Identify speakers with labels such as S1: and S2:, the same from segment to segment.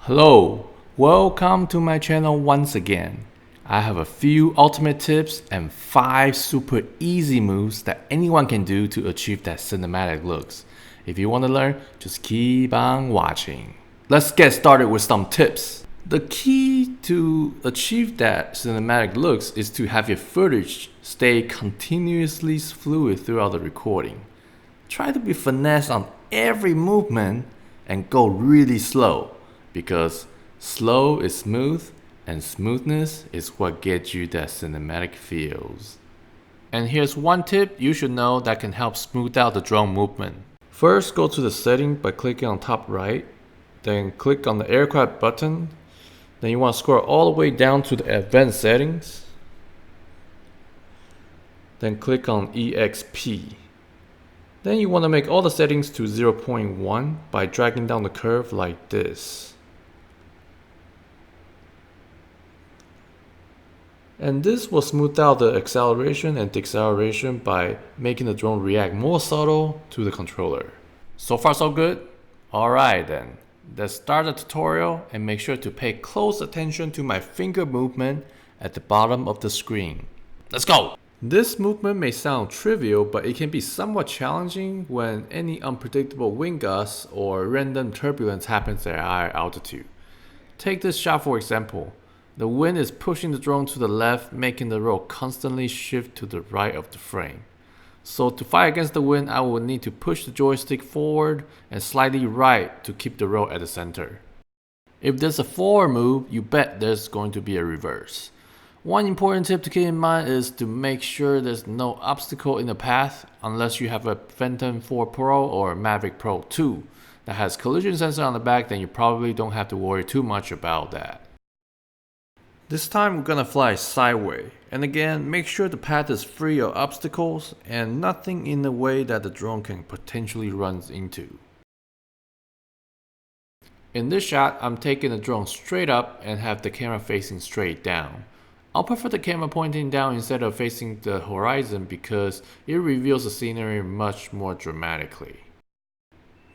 S1: Hello, welcome to my channel once again. I have a few ultimate tips and 5 super easy moves that anyone can do to achieve that cinematic looks. If you want to learn, just keep on watching. Let's get started with some tips. The key to achieve that cinematic looks is to have your footage stay continuously fluid throughout the recording. Try to be finesse on every movement and go really slow, because slow is smooth and smoothness is what gets you that cinematic feels. And here's one tip you should know that can help smooth out the drone movement. First, go to the setting by clicking on top right, then click on the aircraft button. Then you want to scroll all the way down to the advanced settings. Then click on EXP. Then you want to make all the settings to 0.1 by dragging down the curve like this. And this will smooth out the acceleration and deceleration by making the drone react more subtle to the controller. So far so good? Alright then, let's start the tutorial and make sure to pay close attention to my finger movement at the bottom of the screen. Let's go! This movement may sound trivial, but it can be somewhat challenging when any unpredictable wind gusts or random turbulence happens at higher altitude. Take this shot for example. The wind is pushing the drone to the left, making the roll constantly shift to the right of the frame. So to fight against the wind, I will need to push the joystick forward and slightly right to keep the roll at the center. If there's a forward move, you bet there's going to be a reverse. One important tip to keep in mind is to make sure there's no obstacle in the path unless you have a Phantom 4 Pro or Mavic Pro 2 that has collision sensor on the back. Then you probably don't have to worry too much about that. This time we're gonna fly sideways, and again make sure the path is free of obstacles and nothing in the way that the drone can potentially run into. In this shot, I'm taking the drone straight up and have the camera facing straight down. I'll prefer the camera pointing down instead of facing the horizon because it reveals the scenery much more dramatically.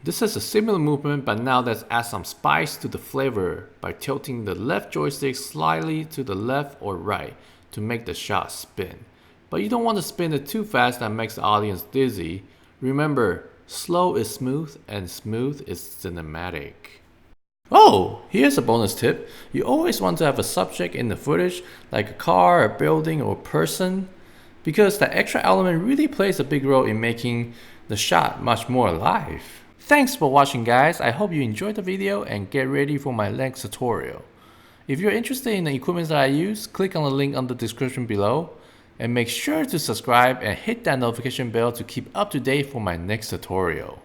S1: This is a similar movement, but now let's add some spice to the flavor by tilting the left joystick slightly to the left or right to make the shot spin. But you don't want to spin it too fast that makes the audience dizzy. Remember, slow is smooth and smooth is cinematic. Oh, here's a bonus tip. You always want to have a subject in the footage, like a car, a building, or a person, because that extra element really plays a big role in making the shot much more alive. Thanks for watching guys, I hope you enjoyed the video and get ready for my next tutorial. If you're interested in the equipment that I use, click on the link on the description below, and make sure to subscribe and hit that notification bell to keep up to date for my next tutorial.